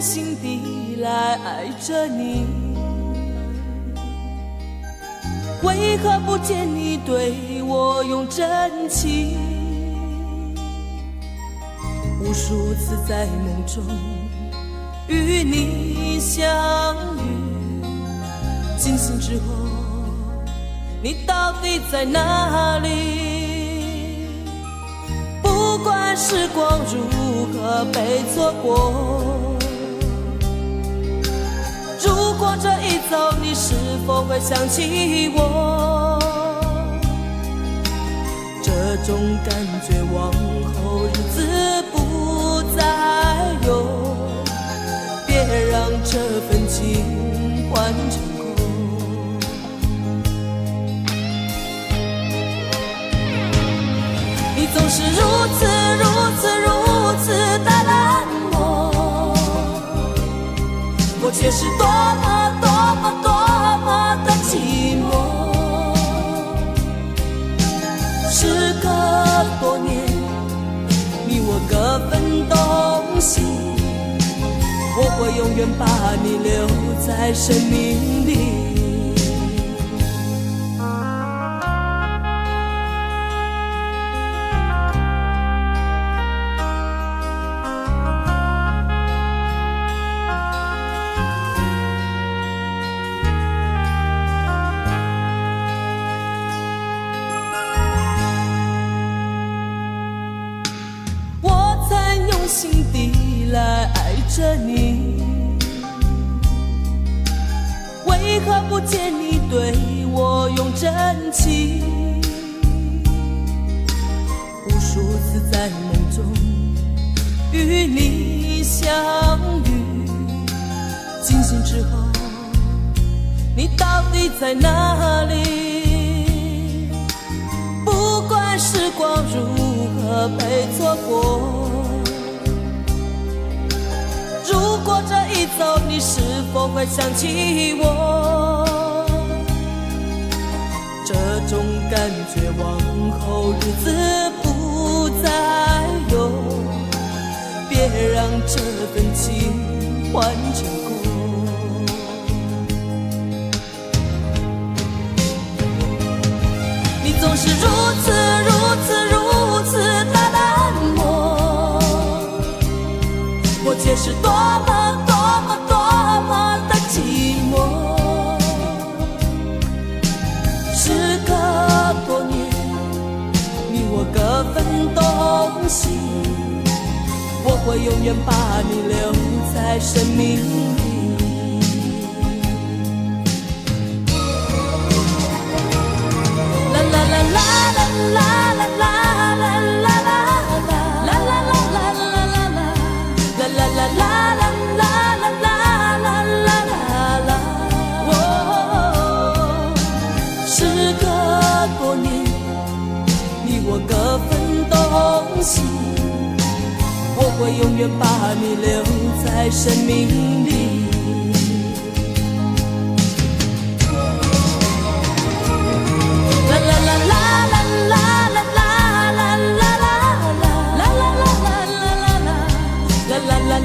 心地来爱着你，为何不见你对我用真情？无数次在梦中与你相遇，惊醒之后你到底在哪里？不管时光如何被错过，如果这一走你是否会想起我？这种感觉往后日子不再有，别让这份情换成空。你总是如此的冷漠，我却是多么的寂寞。时隔多年，你我各分东西，我会永远把你留在生命里。心底来爱着你，为何不见你对我用真情？无数次在梦中与你相遇，惊醒之后你到底在哪里？不管时光如何被错过，如果这一走你是否会想起我？这种感觉往后日子不再有，别让这份情换成空。你总是如此的冷漠，我却是多么的寂寞。时隔多年，你我各分东西，我会永远把你留在生命里。啦啦啦啦啦啦啦啦。我会永远把你留在生命里。啦啦啦啦啦啦啦啦啦啦啦啦啦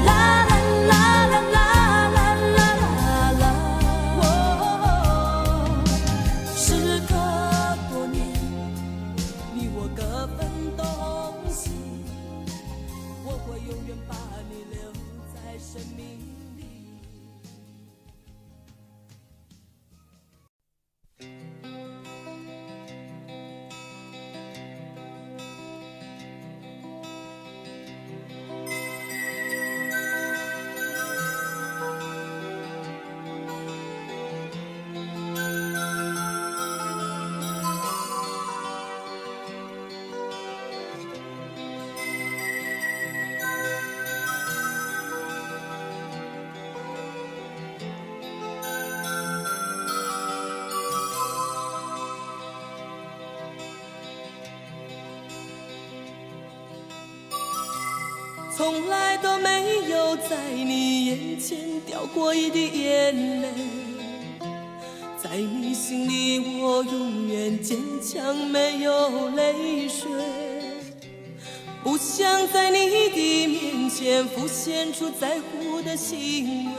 啦啦啦啦啦。从来都没有在你眼前掉过一滴眼泪，在你心里我永远坚强，没有泪水。不想在你的面前浮现出在乎的行为，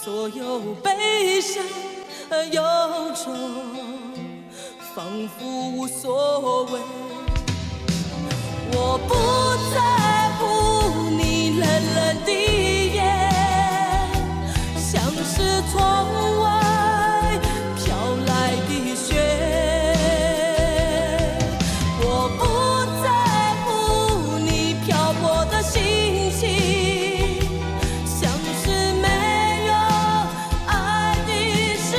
所有悲伤和忧愁仿佛无所谓。我不在乎你冷冷的眼，像是窗外飘来的雪。我不在乎你漂泊的心情，像是没有爱的世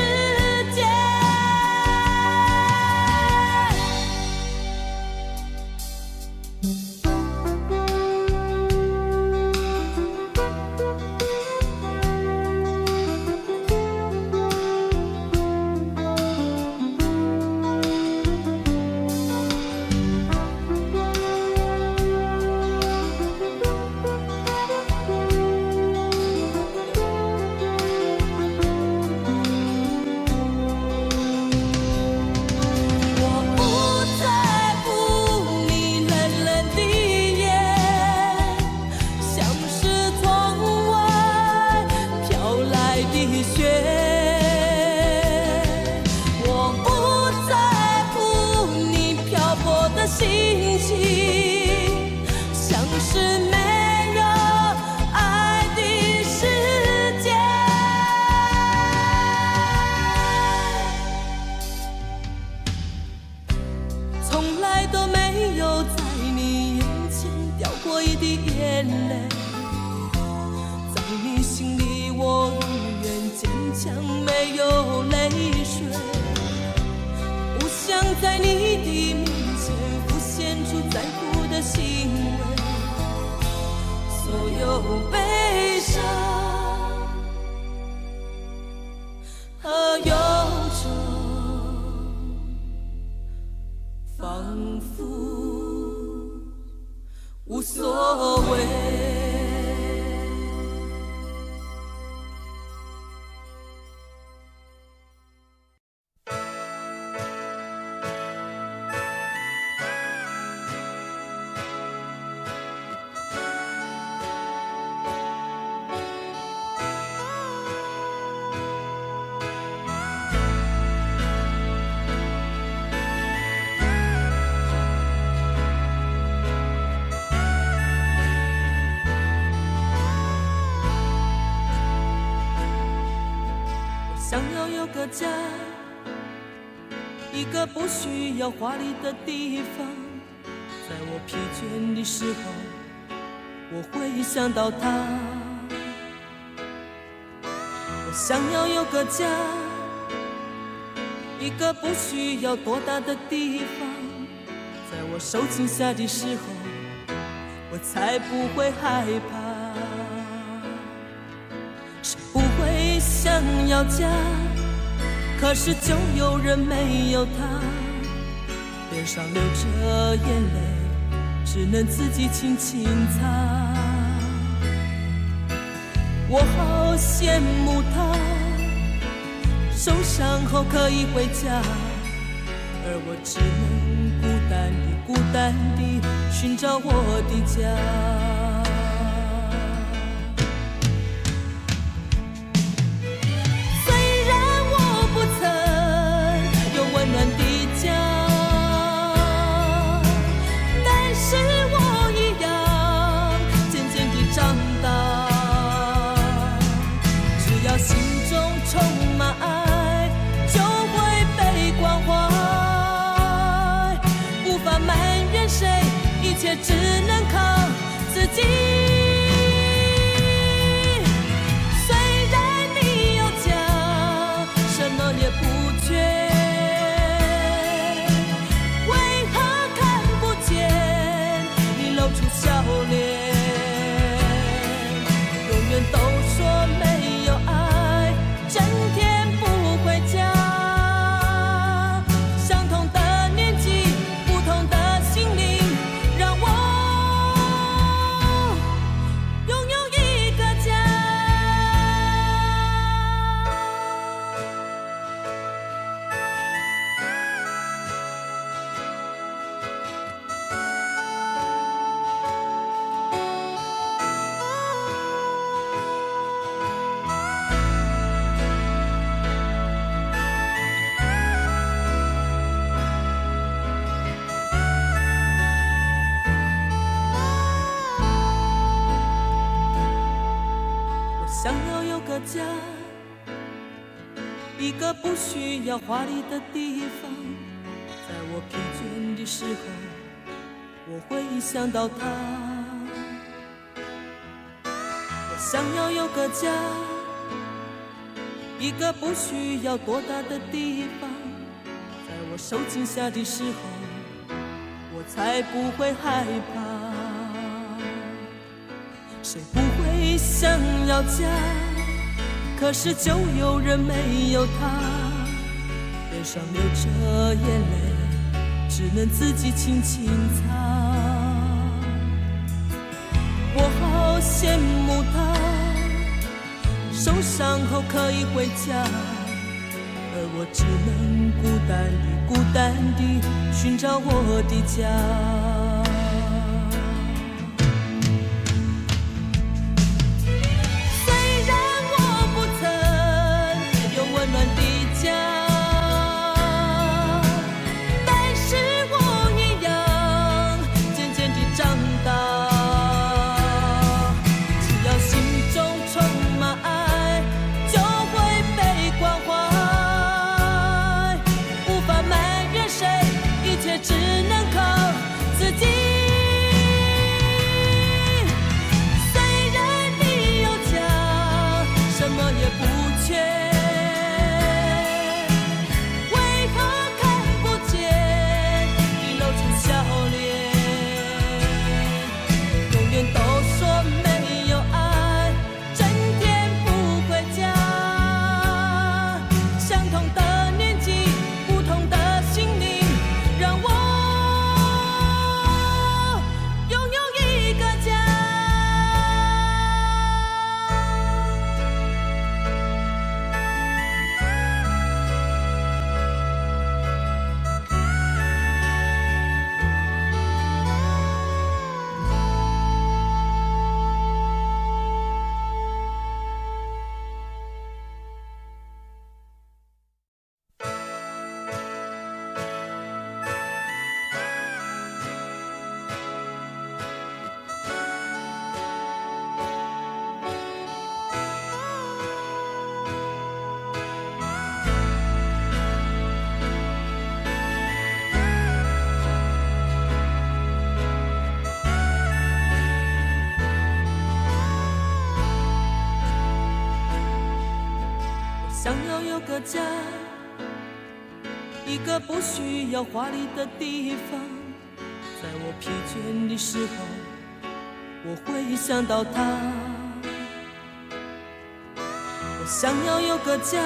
界。心情像是没有爱的世界。从来都没有在你眼前掉过一滴眼泪，在你心里我永远坚强，没有泪水。不想在你的面前浮现出在乎的行为，所有悲伤和忧愁仿佛无所谓。想要有个家，一个不需要华丽的地方，在我疲倦的时候，我会想到他。我想要有个家，一个不需要多大的地方，在我受惊吓的时候，我才不会害怕。谁不会想要家，可是就有人没有他，脸上流着眼泪，只能自己轻轻擦。我好羡慕他，受伤后可以回家，而我只能孤单地寻找我的家。一切只能靠自己。虽然你有家，什么也不缺，为何看不见你露出笑脸？永远都说没有爱，整天不回家。相同的年纪，不同的心灵，让我想要有个家，一个不需要华丽的地方，在我疲倦的时候，我会想到他。我想要有个家，一个不需要多大的地方，在我受惊吓的时候，我才不会害怕。谁不会想要家？可是就有人没有他，脸上流着眼泪，只能自己轻轻擦。我好羡慕他，受伤后可以回家，而我只能孤单地寻找我的家。想要有个家，一个不需要华丽的地方，在我疲倦的时候，我会想到他。我想要有个家，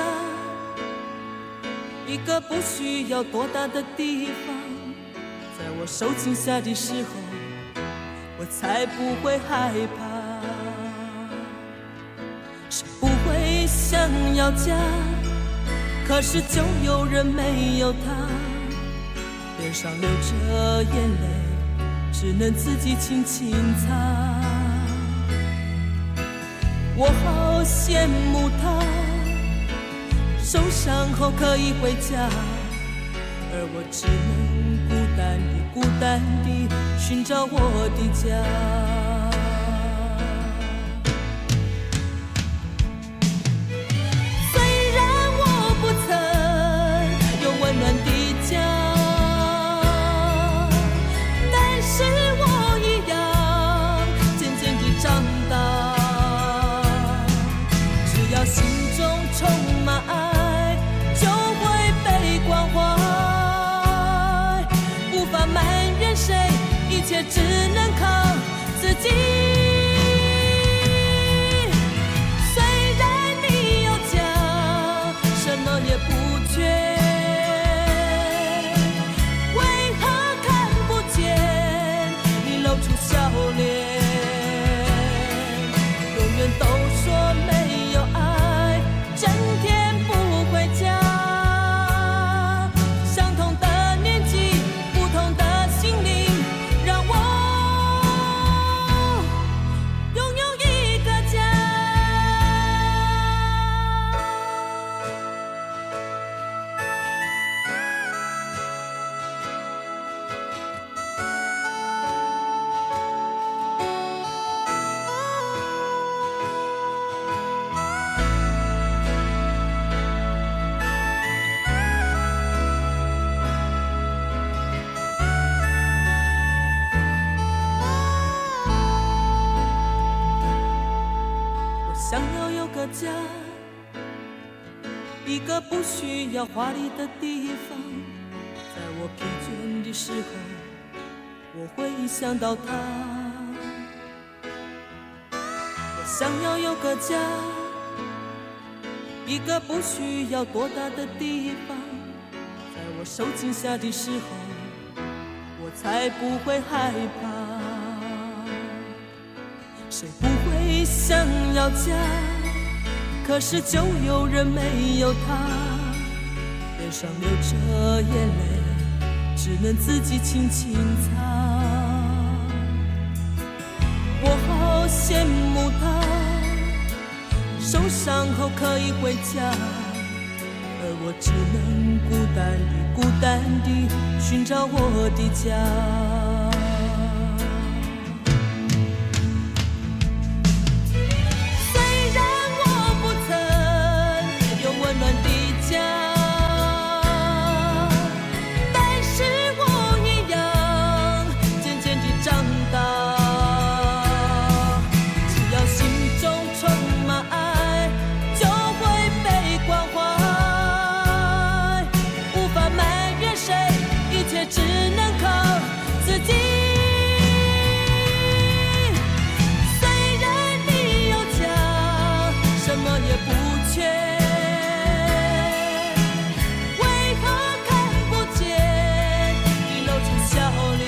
一个不需要多大的地方，在我受惊吓的时候，我才不会害怕。想要家，可是就有人没有他，脸上流着眼泪，只能自己轻轻擦。我好羡慕他，受伤后可以回家，而我只能孤单地寻找我的家。一切只能靠自己。虽然你有家，什么也不缺，为何看不见你露出笑脸？永远都说没有爱，整天不回家。相同的年纪，不同的心灵。想要有个家，一个不需要华丽的地方。在我疲倦的时候，我会想到他。我想要有个家，一个不需要多大的地方。在我受惊吓的时候，我才不会害怕。谁不会想要家？可是就有人没有他，脸上流着眼泪，只能自己轻轻擦。我好羡慕他，受伤后可以回家，而我只能孤单地寻找我的家。只能靠自己。虽然你有家，什么也不缺，为何看不见你露出笑脸？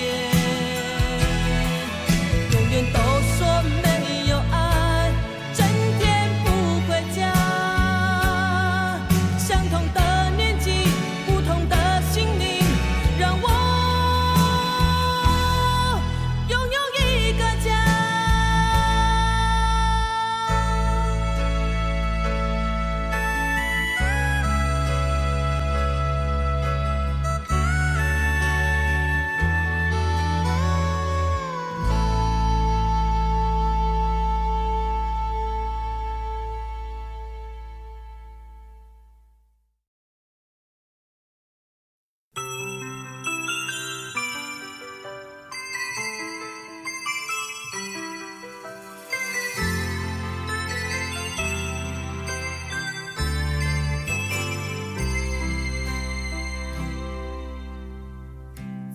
永远都说没有爱，整天不回家。相同的年纪，不同的心灵，让我拥有一个家。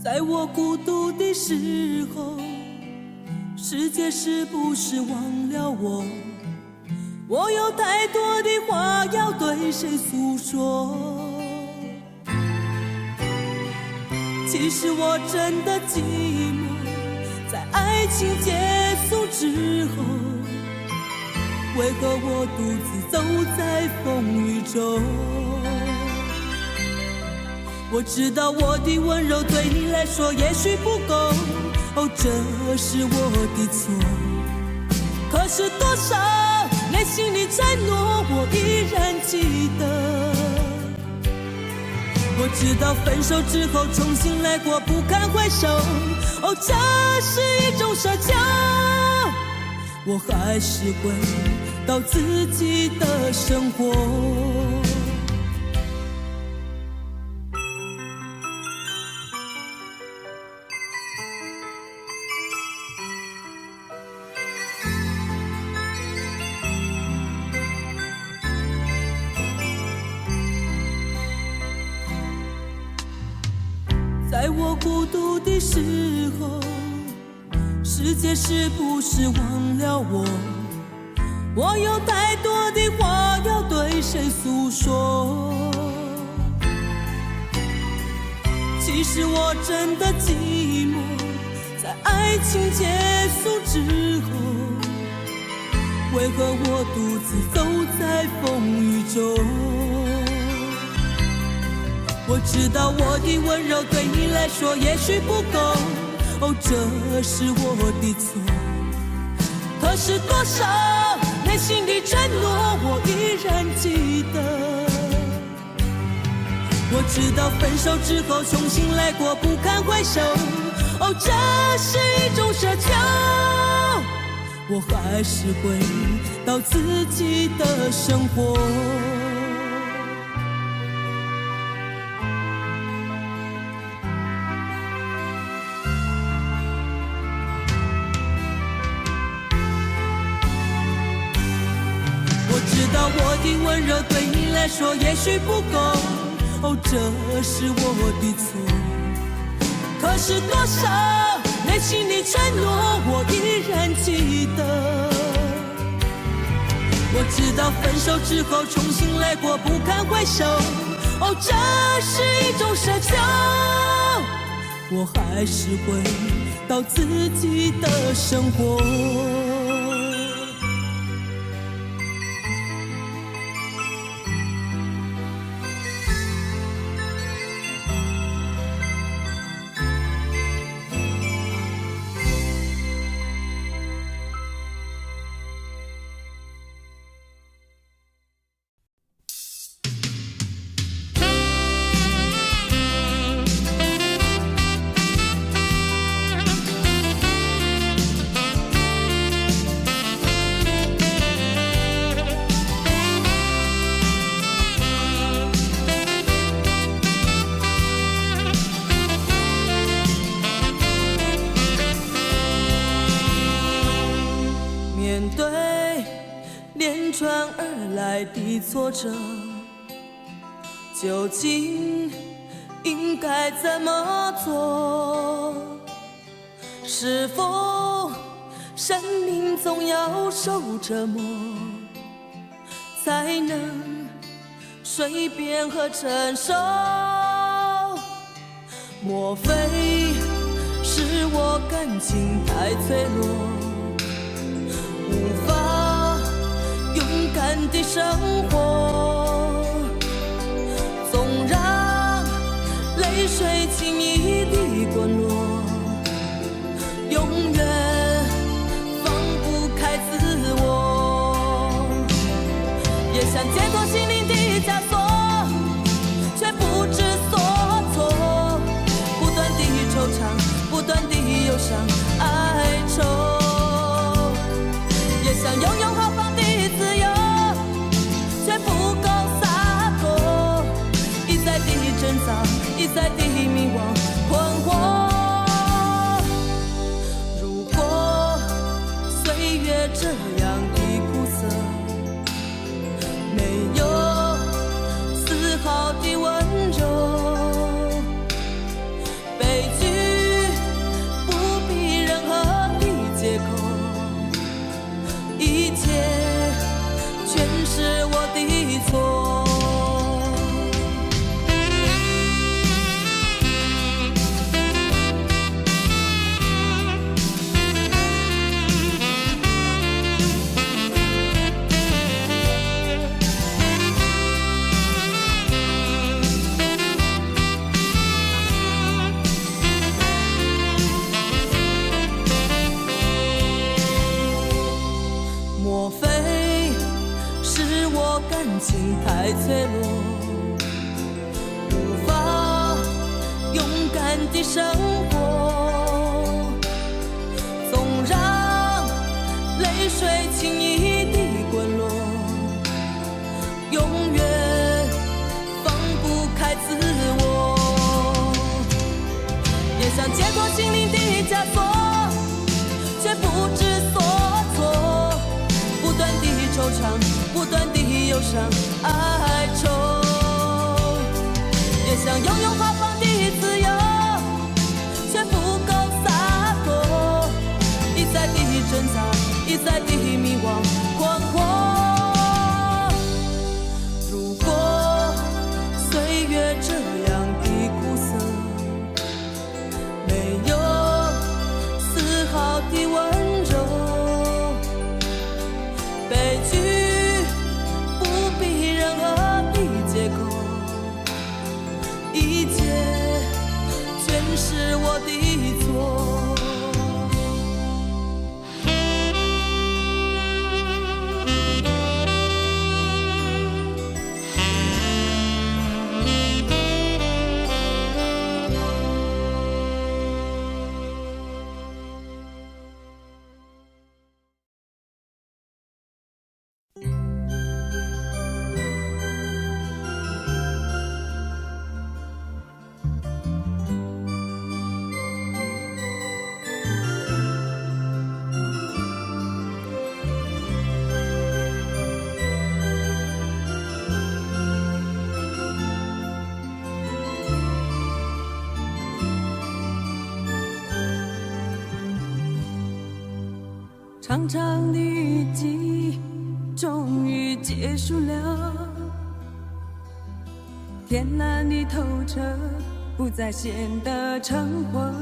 在我孤独的时候，世界是不是忘了我？我有太多的话要对谁诉说？其实我真的寂寞，在爱情结束之后，为何我独自走在风雨中？我知道我的温柔对你来说也许不够，哦，这是我的错。可是多少内心的承诺我依然记得。我知道分手之后重新来过不堪回首，哦，这是一种奢求。我还是回到自己的生活。在我孤独的时候，世界是不是忘了我？我有太多的话要对谁诉说？其实我真的寂寞，在爱情结束之后，为何我独自走在风雨中？我知道我的温柔对你来说也许不够，哦，这是我的错。可是多少内心的承诺我依然记得。我知道分手之后重新来过不堪回首，哦，这是一种奢求。我还是回到自己的生活。道我的温柔对你来说也许不够，哦，这是我的错。可是多少内心的承诺，我依然记得。我知道分手之后重新来过不堪回首，哦，这是一种奢求。我还是回到自己的生活。传而来的挫折，究竟应该怎么做？是否生命总要受折磨，才能随便和承受？莫非是我感情太脆弱，无法勇敢的生活，总让泪水轻易地滚落，永远放不开自我。也想解脱心灵的枷锁，却不知所措，不断地惆怅，不断地忧伤哀愁。也想拥有豪放的自由，却不够洒脱，一再地挣扎，一再地迷惘困惑。如果岁月这样的苦涩，没有丝毫的温柔，悲剧不必任何的借口，一切全是我的错。莫非是我感情太脆弱，无法勇敢地生活，总让泪水轻易地滚落，永远放不开自我。也想解脱心灵的枷锁，却不知所措，不断地惆怅，不断地忧伤哀愁。也想拥有豪放的自由，却不够洒脱，一再地挣扎，一再地迷惘困惑。如果岁月这样的苦涩，没有丝毫的温柔，悲剧不必任何的借口，一切全是我的错。长长的雨季终于结束了，天蓝的透彻，不再显得橙黄，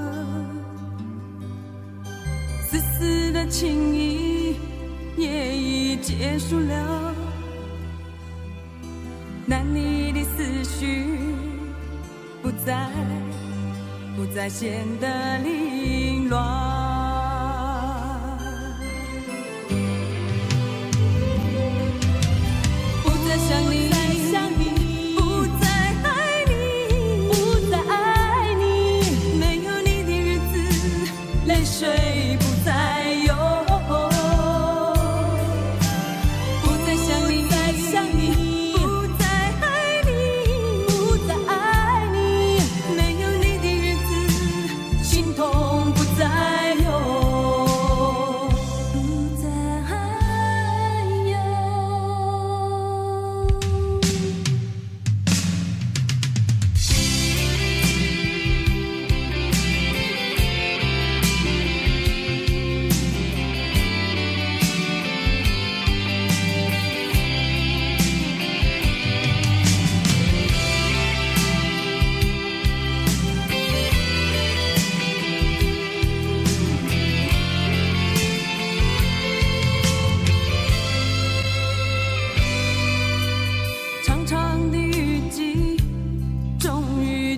丝丝的情意也已结束了，男女的思绪不再显得凌乱。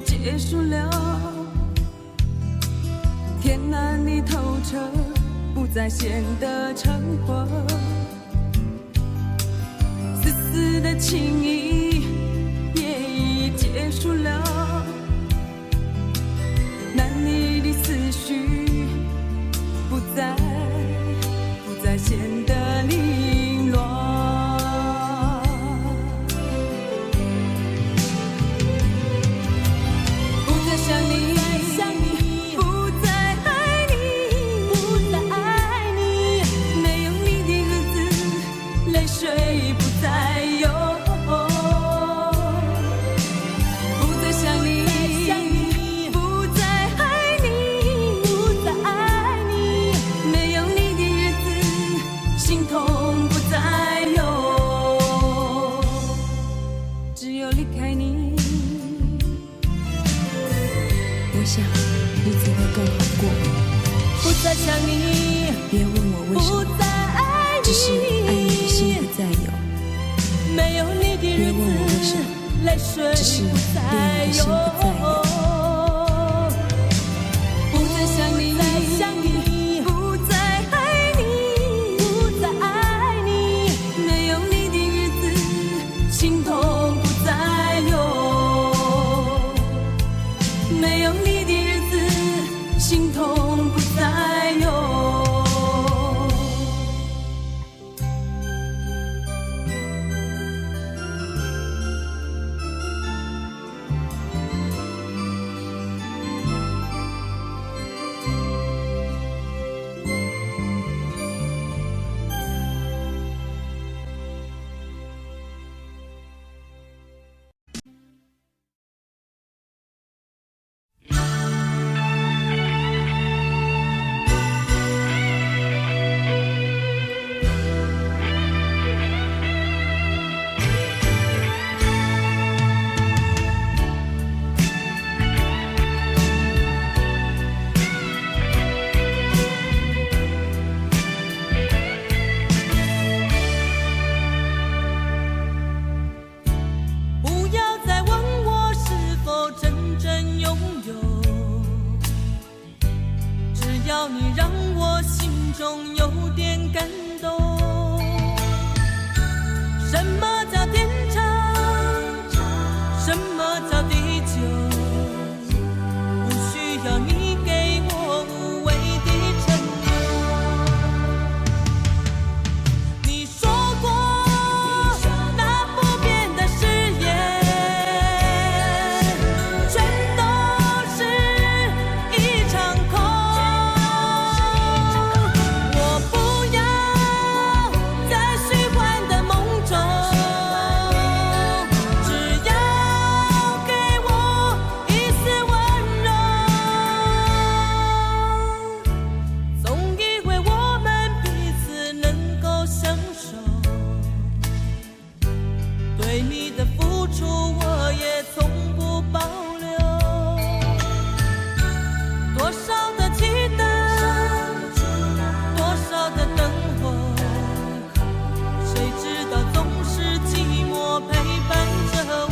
结束了，天蓝的透彻，不再显得橙黄，丝丝的情意也已结束了，男女的思绪不再显得凌乱。再想你，别问我为什么，只是爱你的心不再有。没有你的日子，别问我为什么，泪水只是恋你的心不再有。不再想你，不再爱你，不再爱你。没有你的日子，心痛不再有。没有你的日子，心痛不再有。对你的付出我也从不保留，多少的期待，多少的等候，谁知道总是寂寞陪伴着我。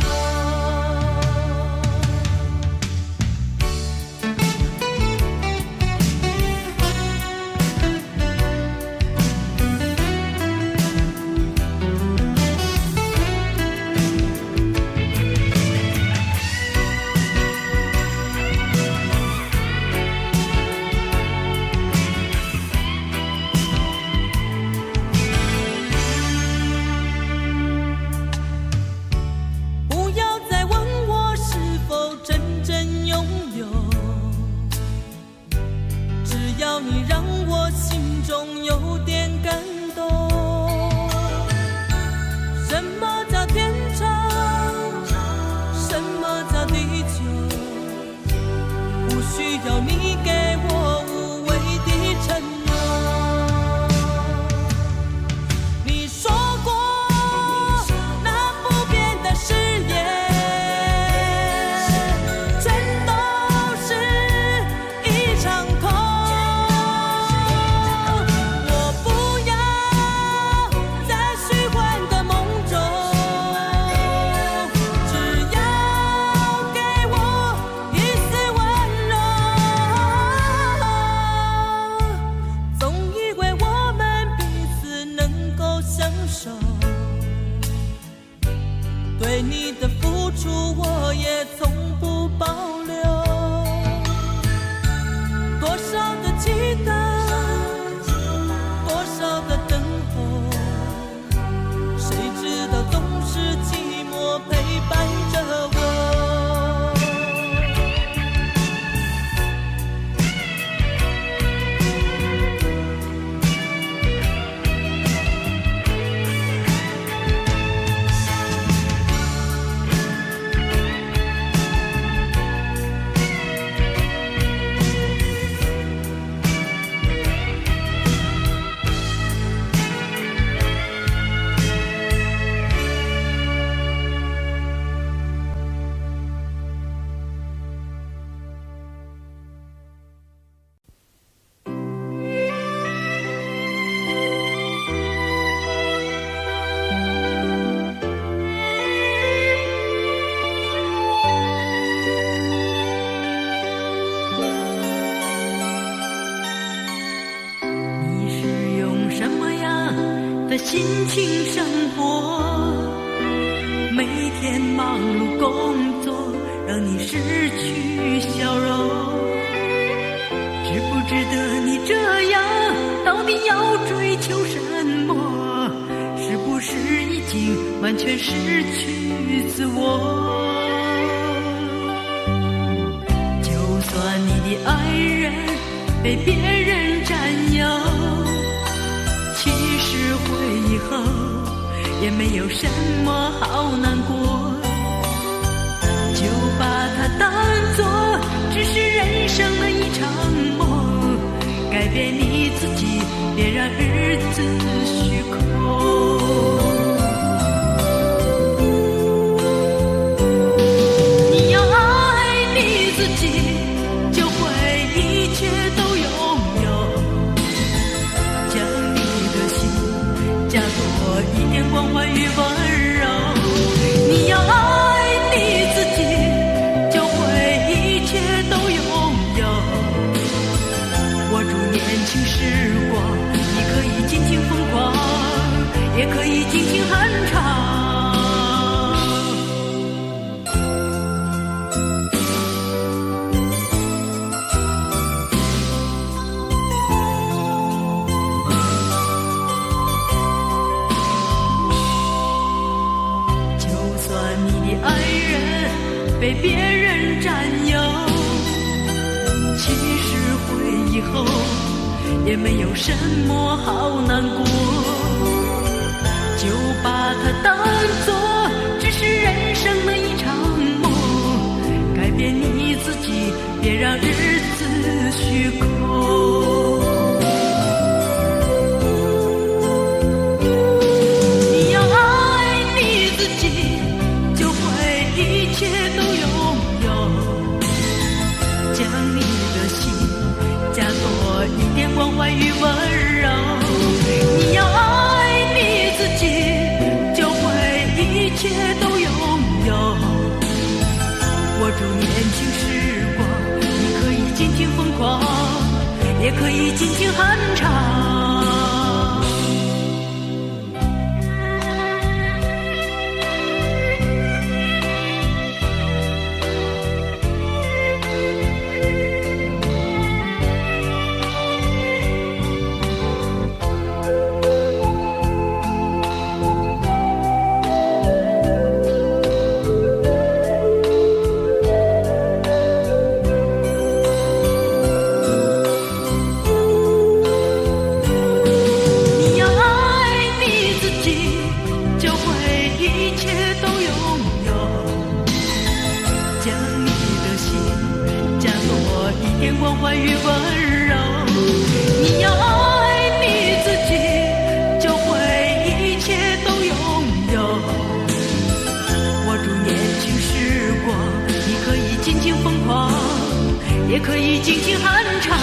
你让我心中有点感动，什么叫天长，什么叫地久，不需要你给我无谓的承诺。你说过那不变的誓言，全都是一场空。对你的付出我也从不保留，多少的期待，多少的等候，谁知道总是寂寞陪伴着我。的心情生活，每天忙碌工作，让你失去笑容。值不值得你这样？到底要追求什么？是不是已经完全失去自我？就算你的爱人被别人占有，其实回忆后也没有什么好难过，就把它当作只是人生的一场梦，改变你自己，别让日子虚空。你要爱你自己，就会一切都拥有，将你的心加多一点关怀与温柔。你要爱你自己，就会一切都拥有，握住年轻时光，你可以尽情疯狂，也可以尽情酣畅。被别人占有，其实回忆后也没有什么好难过，就把它当作只是人生的一场梦，改变你自己，别让日子虚空。你要爱你自己，切都拥有。握住年轻时光，你可以尽情疯狂，也可以尽情酣畅。关怀与温柔，你要爱你自己，就会一切都拥有。握住年轻时光，你可以尽情疯狂，也可以尽情酣畅。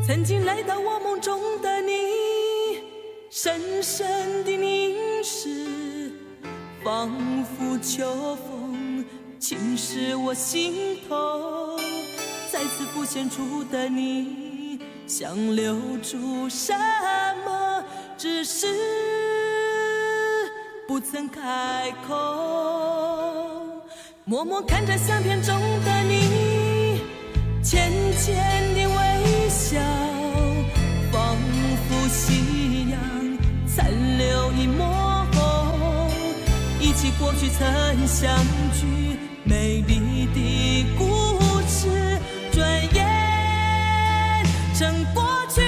曾经来到我梦中的你，深深的凝视，仿佛秋风侵蚀我心头。再次浮现出的你，想留住什么，只是不曾开口。默默看着相片中的你，浅浅的微笑，仿佛夕阳残留一抹红，忆起过去曾相聚美丽的故事，转眼成过去。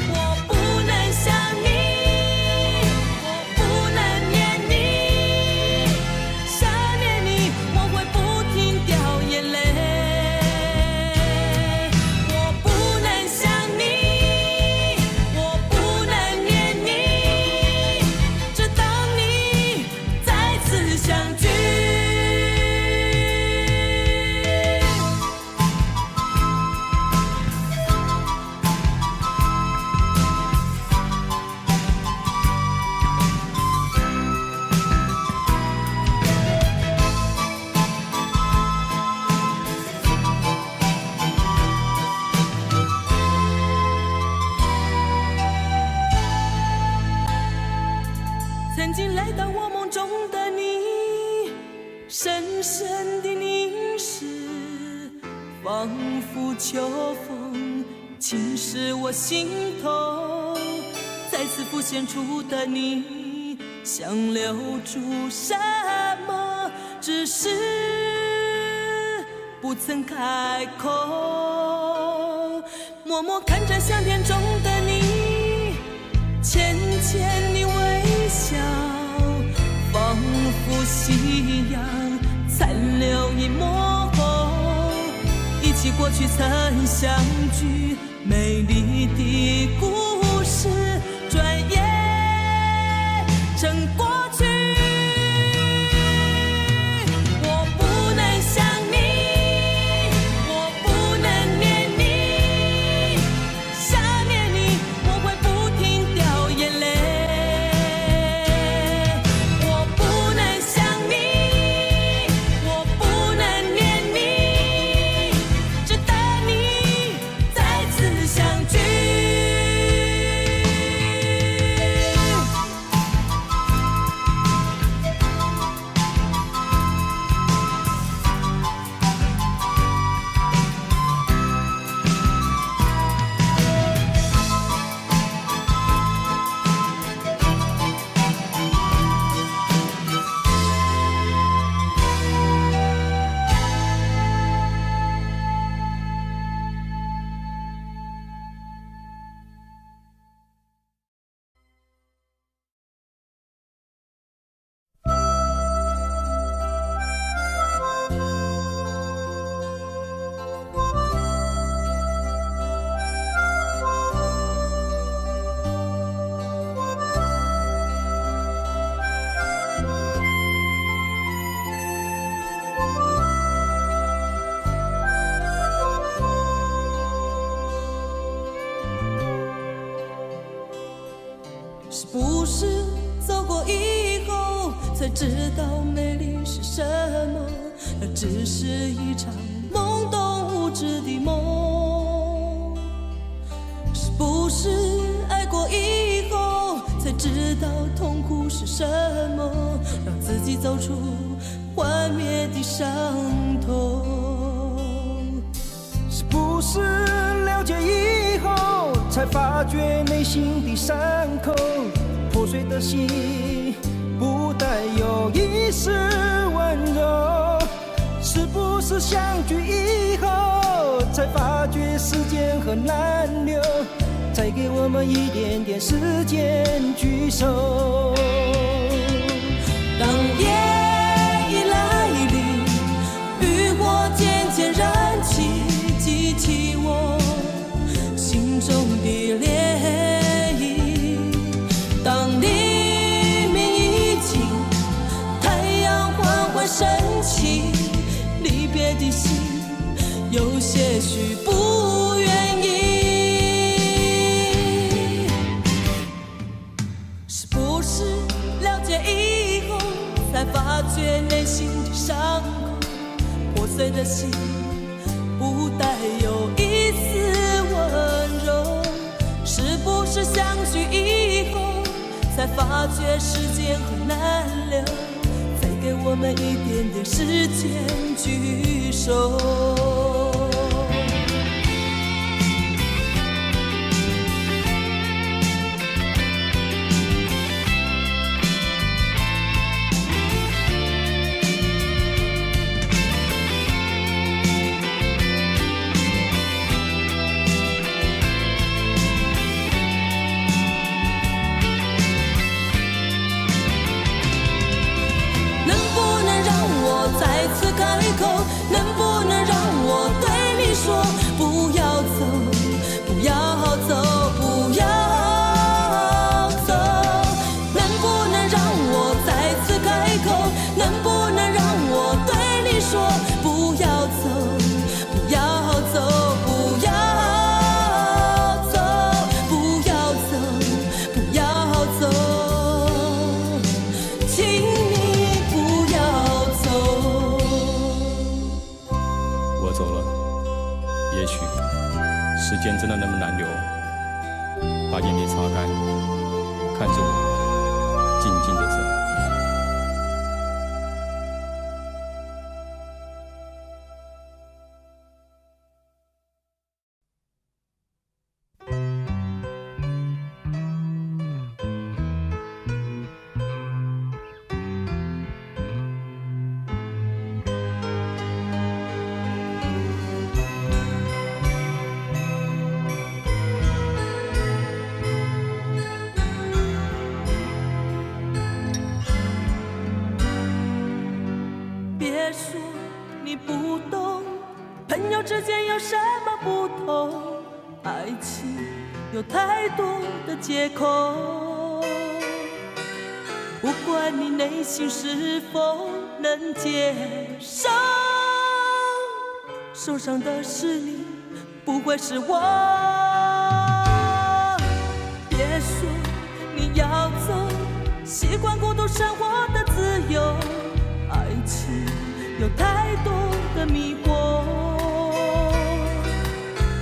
我不能想你，我不能念你，想念你我会不停掉眼泪。我不能想你，我不能念你，直到你再次相聚。曾经来到我梦中的你，深深的凝视，仿佛秋风侵蚀我心头。再次浮现出的你，想留住什么，只是不曾开口。默默看着相片中的你，浅浅的微笑，仿佛夕阳残留一抹红，忆起过去曾相聚美丽的故事，转眼成过去。我不能想你，我不能念你，想念你我会不停掉眼泪。我不能想你，我不能念你，直到你再次相聚。才知道美丽是什么，那只是一场懵懂无知的梦。是不是爱过以后才知道痛苦是什么，让自己走出幻灭的伤痛？是不是了解以后才发觉内心的伤口，破碎的心不带有一丝温柔？是不是相聚以后才发觉时间很难留，再给我们一点点时间聚首？当夜已来临，渔火渐渐燃起，激起我心中的涟漪。当黎明已尽，太阳缓缓升起，离别的心有些许不愿意。是不是了解以后才发觉内心的伤口，破碎的心不带有一丝温柔？是不是相聚以后才发觉时间很难留，再给我们一点点时间聚首？再次开口，能不能让我对你说，不要走，不要走，不要走？能不能让我再次开口，能不能让我对你说，不要走，不要走，不要走，不要走，不要走，请你不要走。我走了，也许时间真的那么难留，把眼泪擦干，看着我静静地走。别说你不懂，朋友之间有什么不同？爱情有太多的借口，不管你内心是否能接受，受伤的是你，不会是我。别说你要走，习惯孤独生活的自由。爱情有太多的迷惑，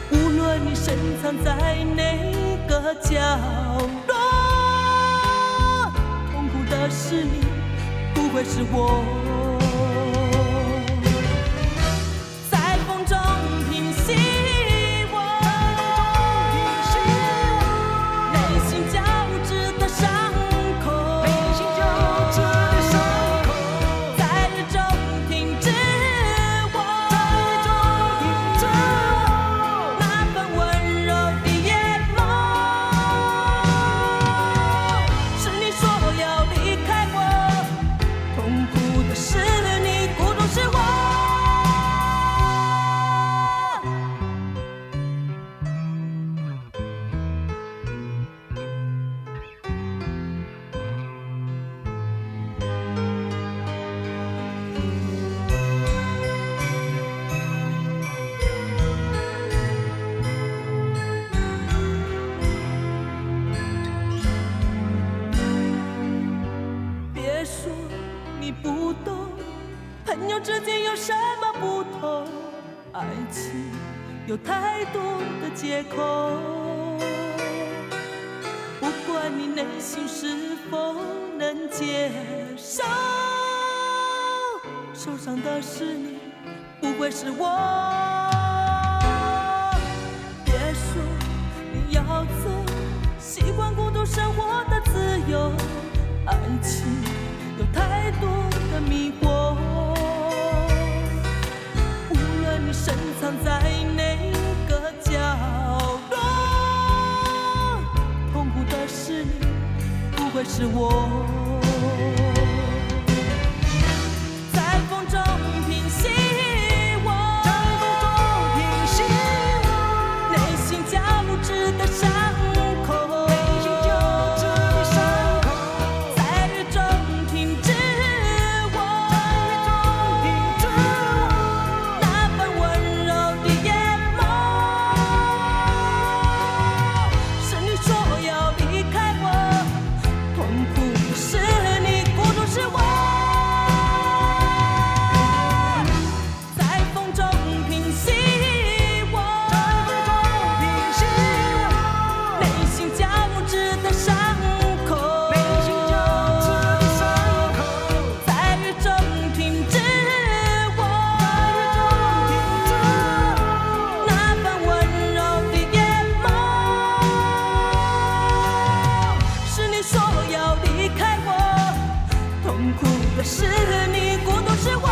无论你深藏在哪个角落，痛苦的是你，不会是我。在风中凭希望，内心交织的伤口，在雨中停止我，那份温柔的眼眸。是你说要离开我，痛苦的是们之间有什么不同？爱情有太多的借口，不管你内心是否能接受，受伤的是你，不会是我。别说你要走，习惯孤独生活的自由，爱情有太多的迷惑，无论你深藏在哪个角落，痛苦的是你，不会是我。在风中平息我，内心交织的伤口，在雨中停止我，那份温柔的眼眸，是你说要离开我，痛苦的是你，孤独是我。在风中平息我，内心交织的伤口，在雨中停止我，那份温柔的眼眸，是你说要离开我，痛苦的是你，孤独是我。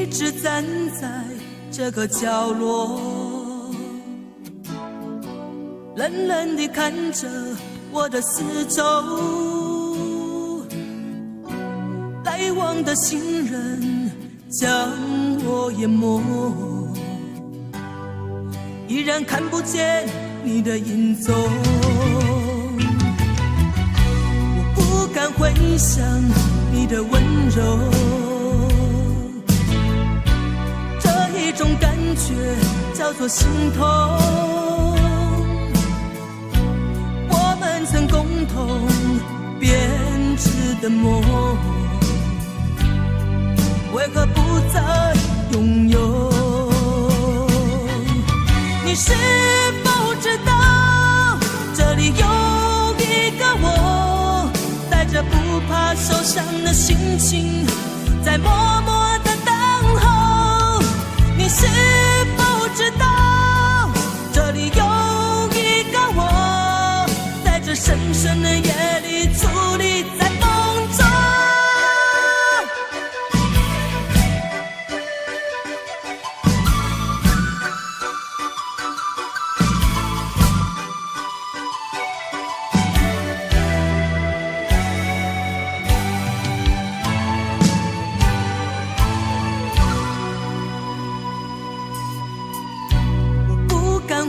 直站在这个角落，冷冷地看着我的四周，来往的行人将我淹没，依然看不见你的影踪。我不敢回想你的温柔，这一种感觉叫做心痛。我们曾共同编织的梦，为何不再拥有？你是否知道，这里有一个我，带着不怕受伤的心情，在默默的等候。你是否知道，这里有一个我，在这深深的夜里伫立在风中。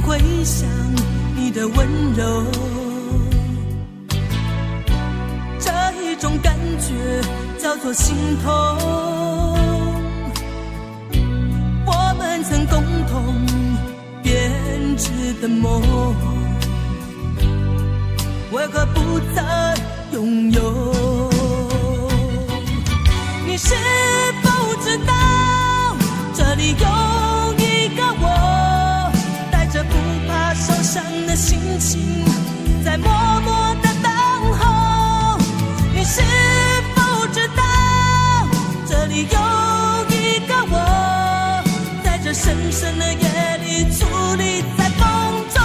回想你的温柔，这一种感觉叫做心痛。我们曾共同编织的梦，为何不再拥有？你是否知道，这里有一个我，着不怕受伤的心情，在默默的等候。你是否知道，这里有一个我，在这深深的夜里伫立在风中。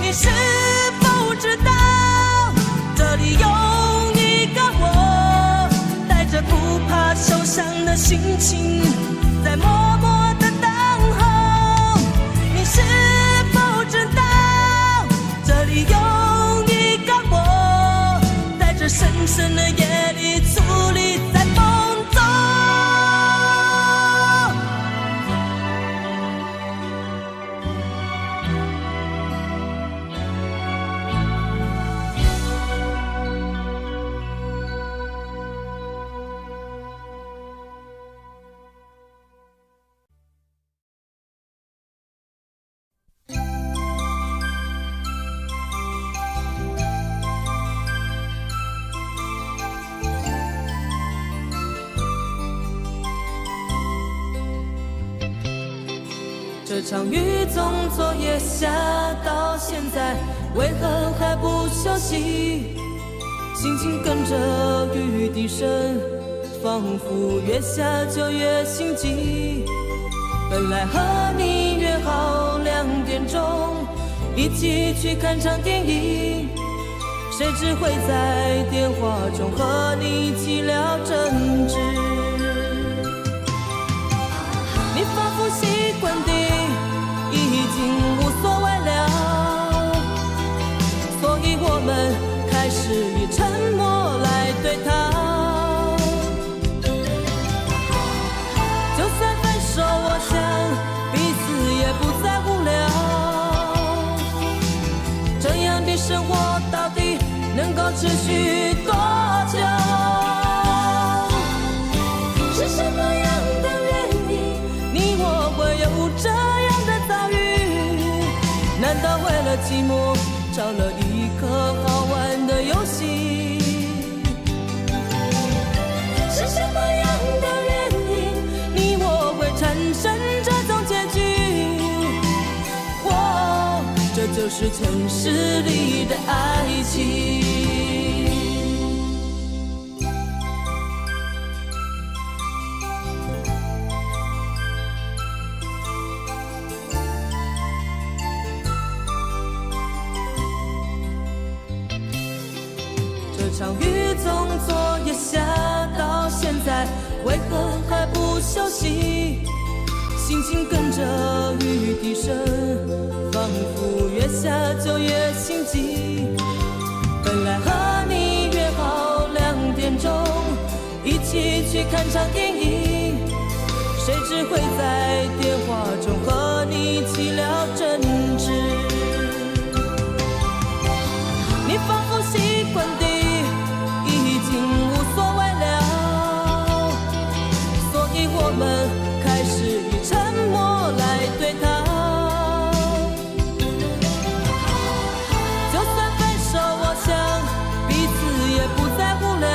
你是否知道，这里有一个我，带着不怕受伤的心情，在默默的是否知道，这里有一个我，在这深深的夜里伫立在风中。这场雨从昨夜下到现在，为何还不休息？心情跟着雨滴声，仿佛越下就越心急。本来和你约好2点钟一起去看场电影，谁知会在电话中和你起了争执。你仿佛习惯地已经无所谓了，所以我们开始以沉默来对抗。就算分手，我想彼此也不再无聊。这样的生活到底能够持续多久？是什么样的原因，你我会有这样的遭遇？难道为了寂寞找了一个好玩的游戏？是什么样的原因，你我会产生这种结局？这就是城市里的爱情。这场雨从昨夜下到现在，为何还不休息？心情跟着雨滴声，仿佛越下就越心急。本来和你约好2点钟一起去看场电影，谁知会在电话中和你起了争执。你仿佛习惯地已经无所谓了，所以我们开始以沉默来对抗。就算分手，我想彼此也不再无聊。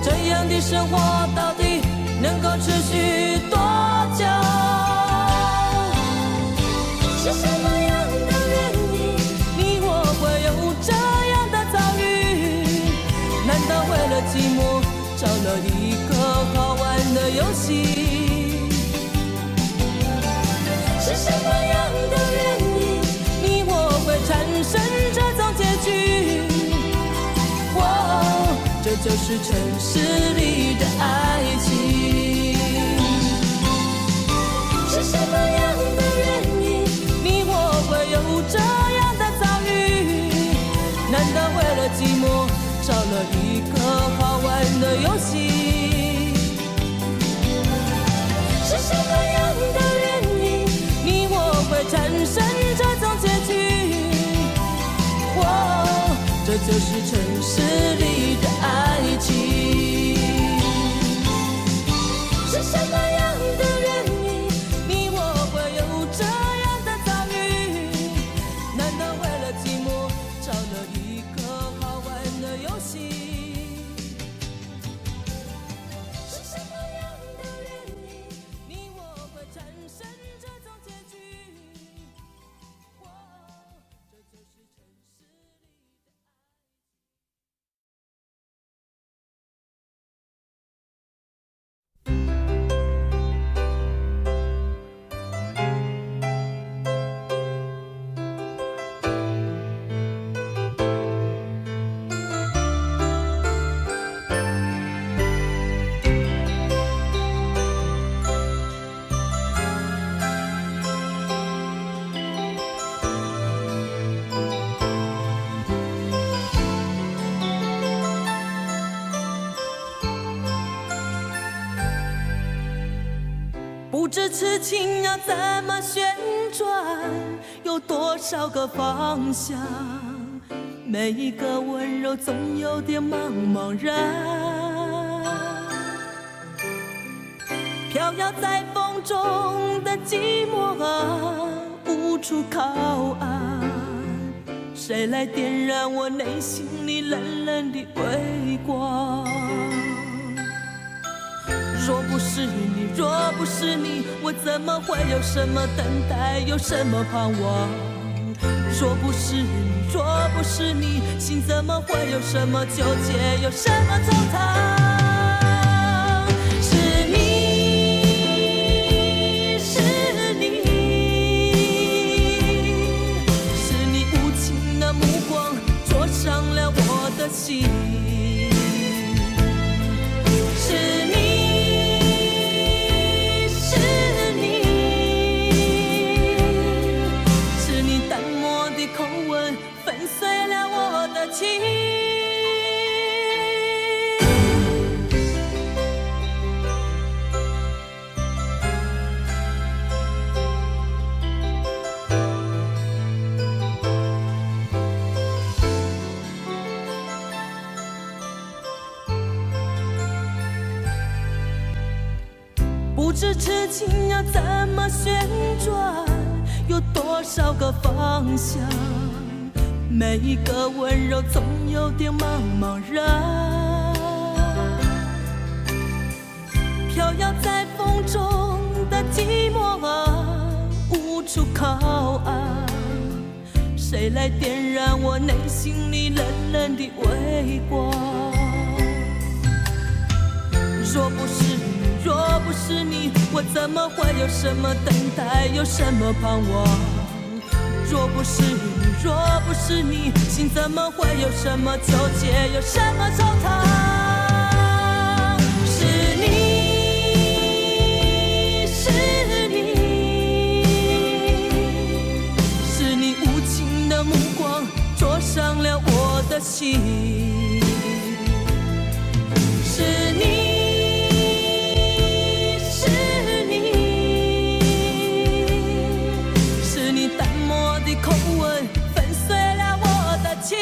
这样的生活到底能够持续多久？是什么样的原因，你我会有这样的遭遇？难道为了寂寞找了一个好玩的游戏？是什么样的原因，你我会产生这种结局？这就是城市里的爱情。是什么样的原因，你我会有这样的遭遇？难道为了寂寞找了一个好玩的游戏？是什么样的原因，你我会产生这种结局？这就是城市里的爱情。是什么样的原因，你我会有这样的遭遇？难道为了寂寞找了一个好玩的游戏？是什么样的原因，你我会产生这种结局？这就是城市里的不知痴情要怎么旋转，有多少个方向？每一个温柔总有点茫茫然，飘摇在风中的寂寞啊，无处靠岸。谁来点燃我内心里冷冷的微光？若不是你，若不是你，我怎么会有什么等待，有什么盼望？若不是你，若不是你，心怎么会有什么纠结，有什么惆怅？是你，是你，是你无情的目光灼伤了我的心。是你，粉碎了我的情。不知痴情要怎么旋转，有多少个方向？每一个温柔总有点茫茫然，飘摇在风中的寂寞啊，无处靠岸。谁来点燃我内心里冷冷的微光？若不是你，若不是你，我怎么会有什么等待，有什么盼望？若不是你，若不是你，心怎么会有什么纠结，有什么惆怅？心。是你，是你，是你淡漠的口吻粉碎了我的情。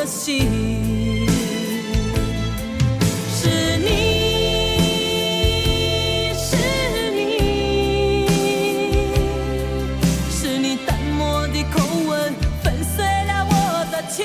心是你，是你，是你淡漠的口吻粉碎了我的情。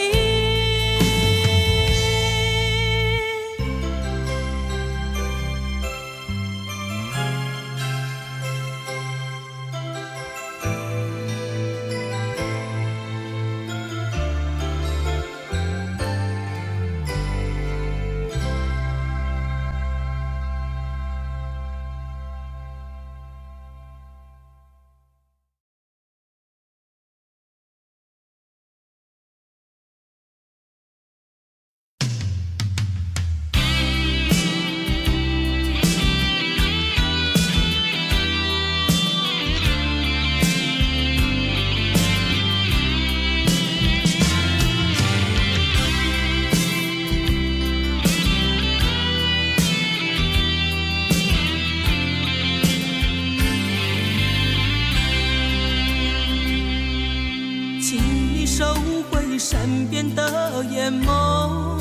善变的眼眸，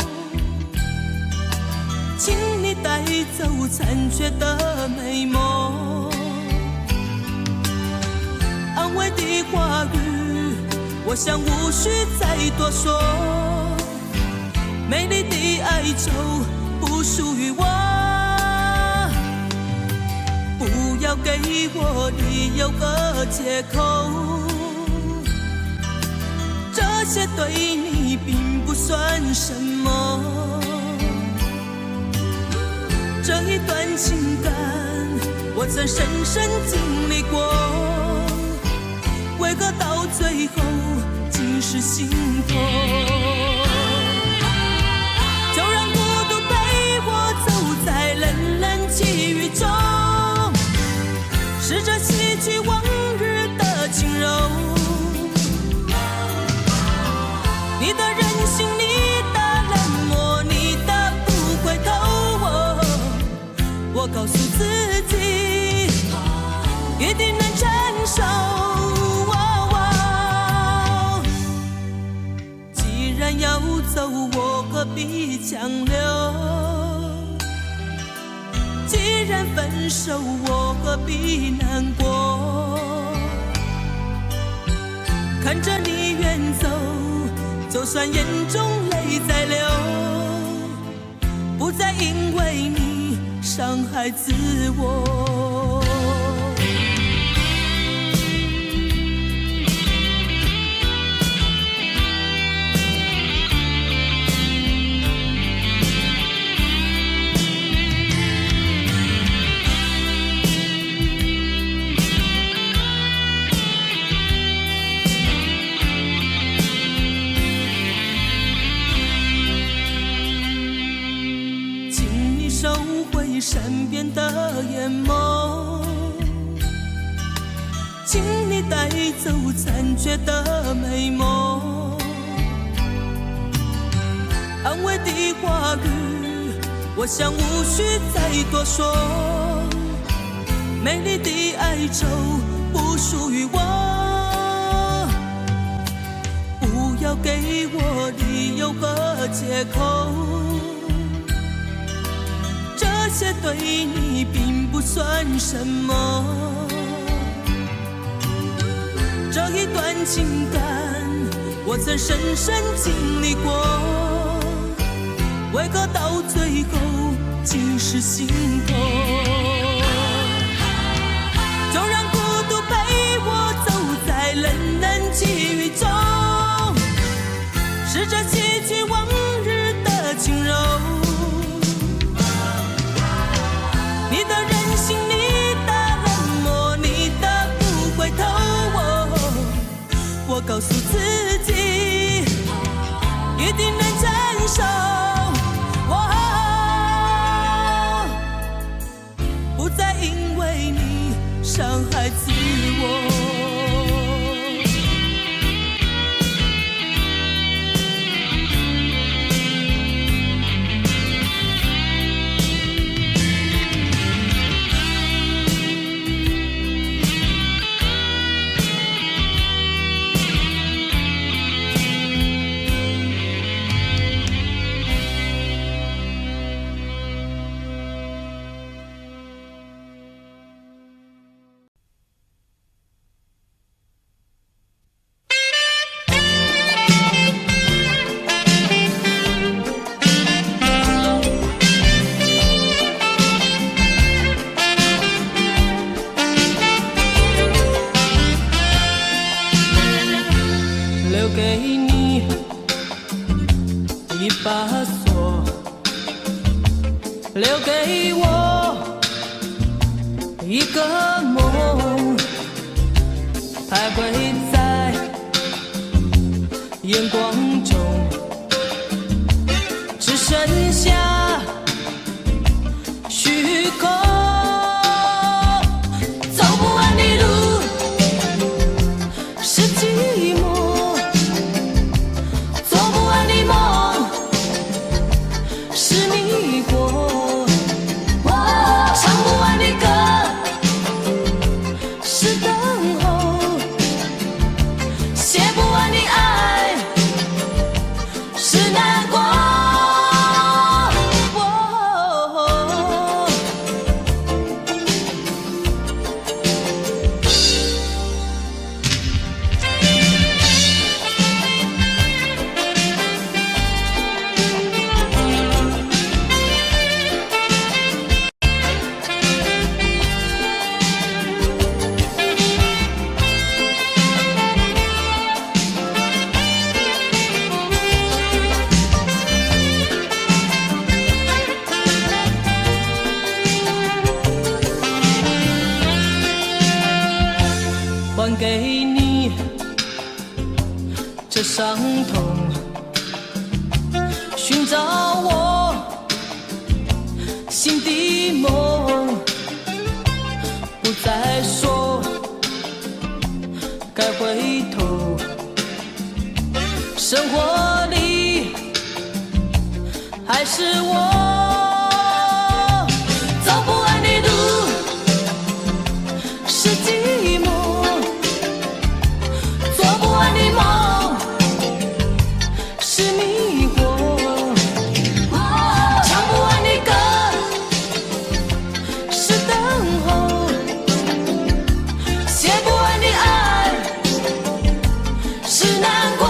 请你带走残缺的美梦。安慰的话语，我想无需再多说。美丽的哀愁不属于我，不要给我理由和借口。这些对你并不算什么，这一段情感我曾深深经历过，为何到最后竟是心痛？就让孤独陪我走在冷冷际遇中，试着洗去往日的轻柔。你的任性，你的冷漠，你的不回头，我告诉自己一定能承受。既然要走，我何必强留？既然分手，我何必难过？看着你远走，就算眼中泪在流，不再因为你伤害自我。善变的眼眸，请你带走残缺的美梦。安慰的话语，我想无需再多说。美丽的哀愁不属于我，不要给我理由和借口。这些对你并不算什么，这一段情感我曾深深经历过，为何到最后竟是心痛？就让孤独陪我走在冷冷际遇中，试着洗去往日的轻柔。你的任性，你的冷漠，你的不回头，我告诉自己伤，不再因为你伤害自我。留给你一把锁，留给我一个梦，徘徊在眼光中，只剩下虚空。走不完的路是寂寞，做不完的梦是你过，唱不完的歌是等候，写不完的爱是难过。还给你这伤痛，寻找我心的梦，不再说该回头，生活里还是我。走不完的路是寂寞，做不完的梦是迷惑，唱不完的歌是等候，写不完的爱是难过。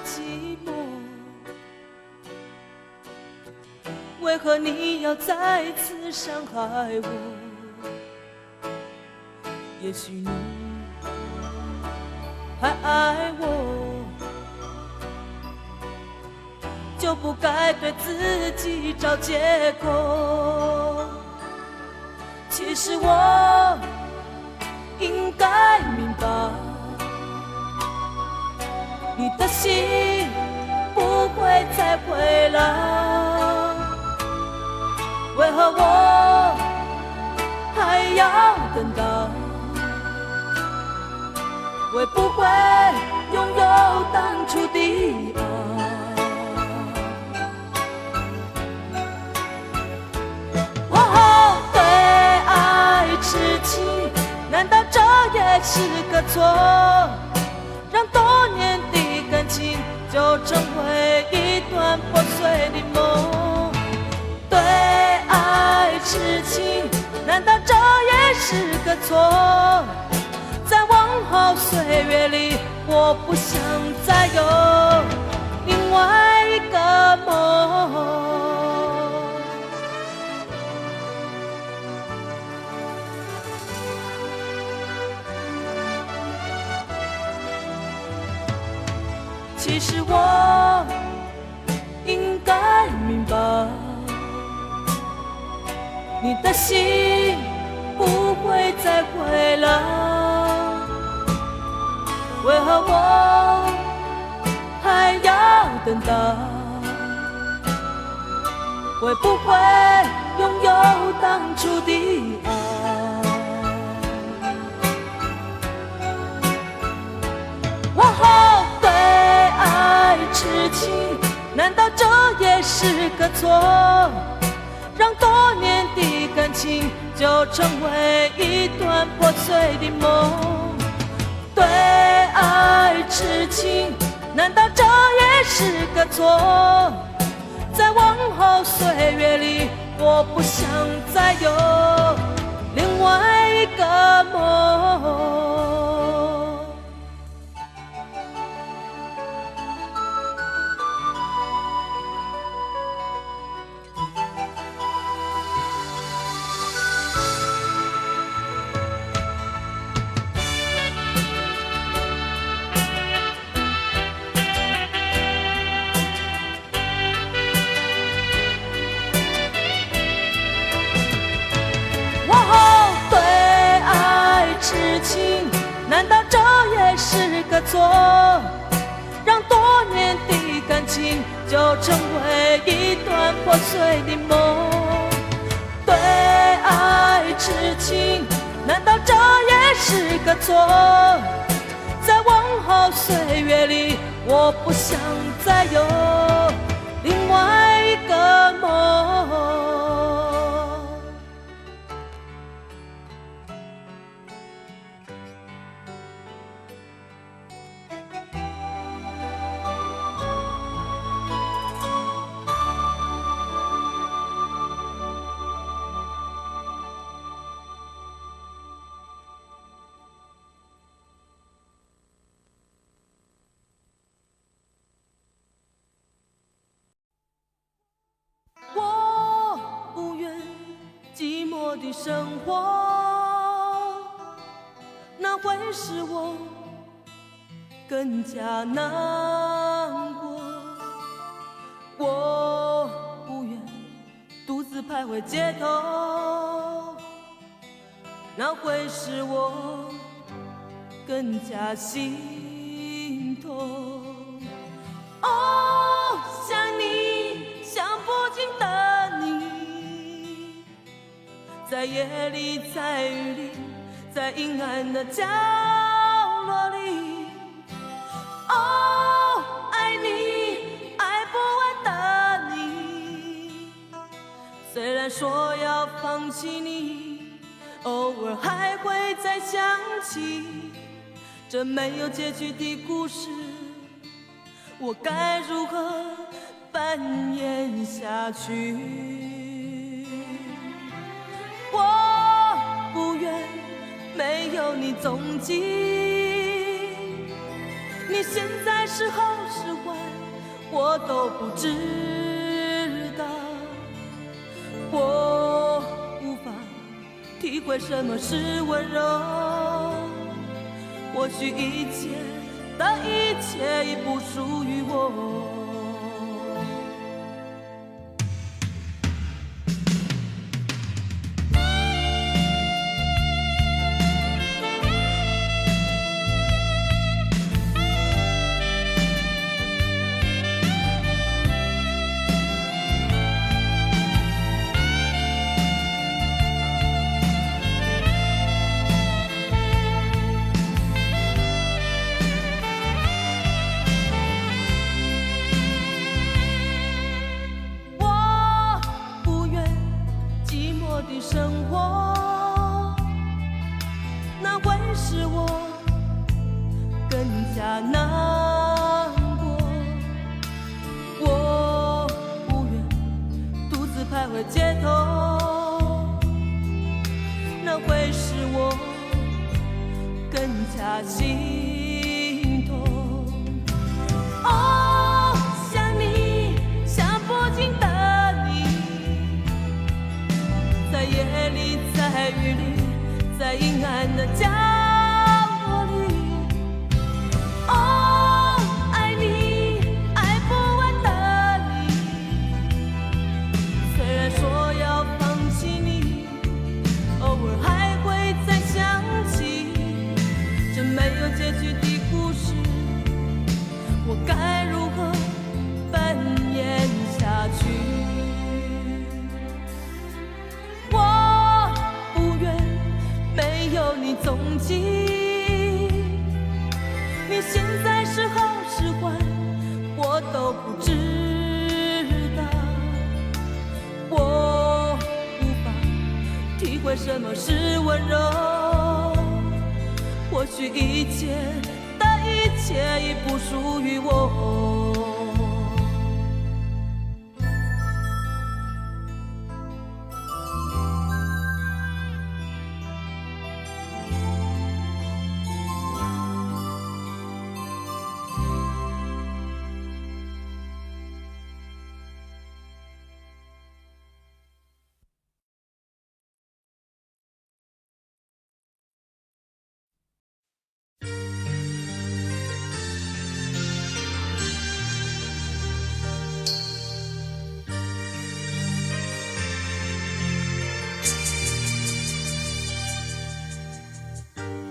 寂寞，为何你要再次伤害我？也许你还爱我，就不该对自己找借口。其实我应该明白，你的心不会再回来，为何我还要等待？会不会拥有当初的爱？哦，对爱痴情，难道这也是个错？让多年的感情就成为一段破碎的梦。对爱痴情，难道这也是个错？在往后岁月里，我不想再有另外一个梦。其实我应该明白，你的心不会再回来。为何我还要等待？会不会拥有当初的爱？哦，对爱痴情，难道这也是个错？让多年的感情就成为一段破碎的梦。对爱痴情，难道这也是个错？在往后岁月里，我不想再有另外一个梦。难道这也是个错？让多年的感情就成为一段破碎的梦。对爱痴情，难道这也是个错？在往后岁月里，我不想再有另外一个梦。的生活，那会使我更加难过。我不愿独自徘徊街头，那会使我更加心痛。哦，想你，想不尽的你，在夜里，在雨里，在阴暗的角落里。哦，爱你，爱不完的你，虽然说要放弃你，偶尔还会再想起这没有结局的故事，我该如何扮演下去？我不愿没有你踪迹，你现在是好是坏，我都不知道，我无法体会什么是温柔。或许一切的一切已不属于我。生活，那会使我更加难过。我不愿独自徘徊街头，那会使我更加心痛。哦，想你，想不尽的在夜里，在雨里，在阴暗的角落里。哦，爱你，爱不完的你。虽然说要放弃你，偶尔还会再想起这没有结局的故事。我该如何扮演下去？有你踪迹，你现在是好是坏，我都不知道。我无法体会什么是温柔，或许一切的一切已不属于我。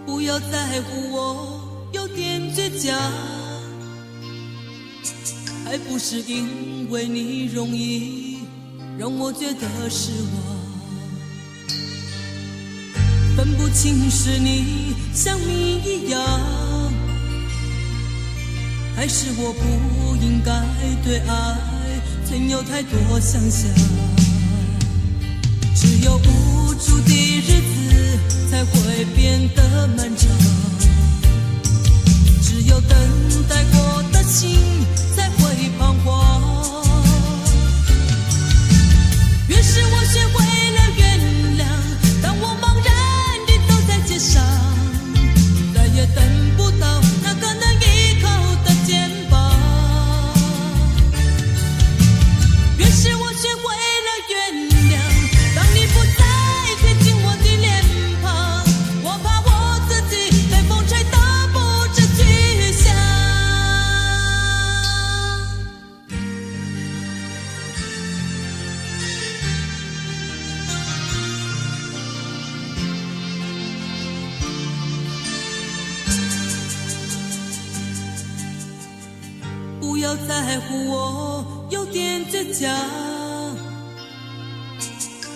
不要在乎我有点倔强，还不是因为你容易让我觉得失望。分不清是你像谜一样，还是我不应该对爱曾有太多想象。只有无助的日子才会变得漫长，只有等待过的心才会彷徨。越是我学会了原谅，当我茫然地走在街上，再也等不到那个能依靠的肩膀。越是我学会了原谅，当你不再贴近我的脸庞，我怕我自己被风吹得不知去向。不要在乎我有点倔强，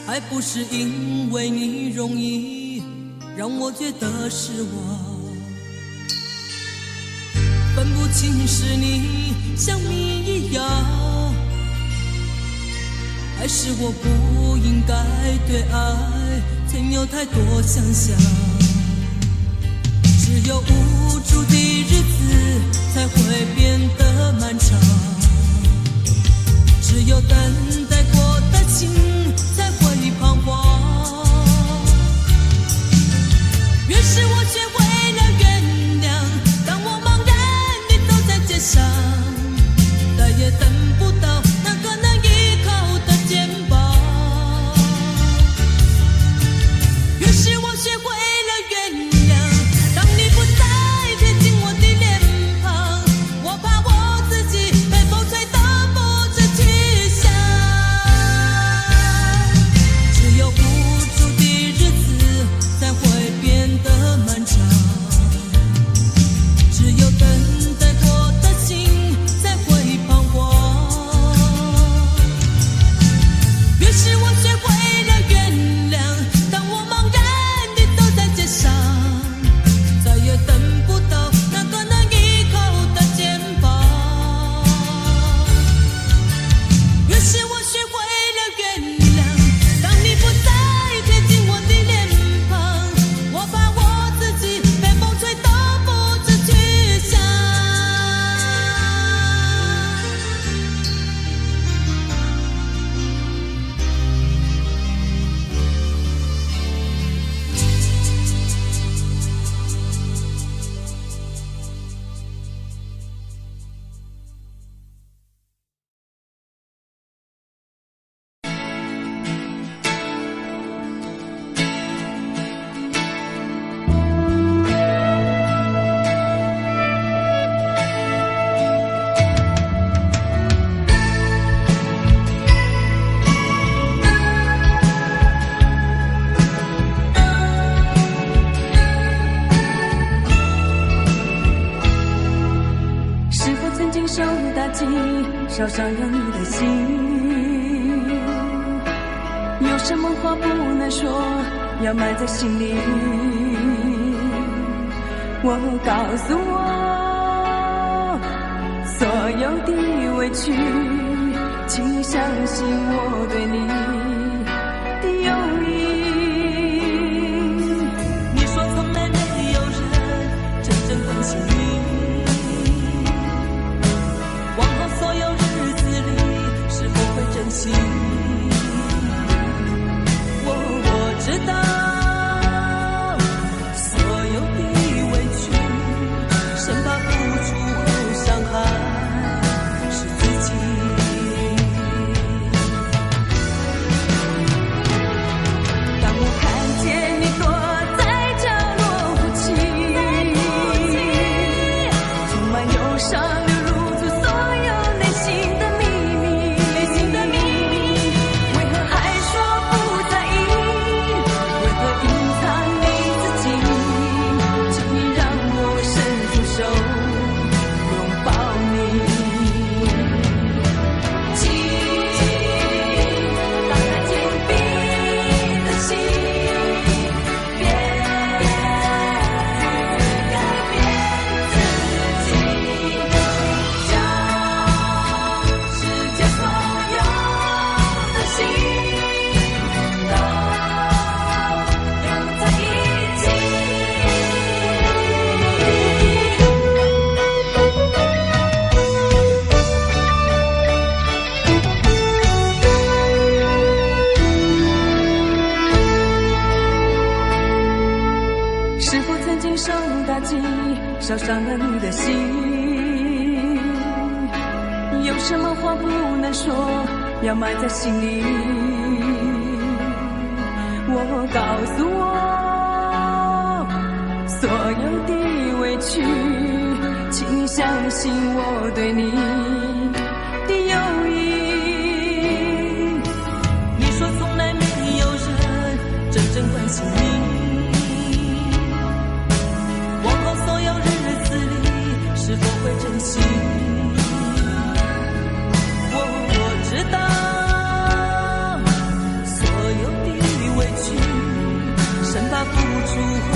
还不是因为你容易让我觉得失望。分不清是你像谜一样，还是我不应该对爱曾有太多想象。只有无助的日子才会变得漫长，只有等待过的心才会彷徨。越是我学会了原谅，当我茫然地走在街上，再也烧伤了你的心。有什么话不能说，要埋在心里。我告诉我，所有的委屈，请你相信我对你的友谊。你说从来没有人真正关心你，往后所有日子里是否会珍惜？我知道所有的委屈，生怕付出后伤害是自己。当我看见你躲在角落哭泣，充满忧伤流露出所有内心的秘密，为何还说不在意？为何隐藏你自己？请你让我伸出手拥抱你。请打开紧闭的心，别改变自己，将世界所有的心都拥在一起。是否曾经受打击，烧伤了你的心？有什么话不能说，要埋在心里？我告诉我，所有的委屈，请你相信我对你的友谊。你说从来没有人真正关心你，往后所有日子里是否会珍惜？我知道所有的委屈，生怕付出后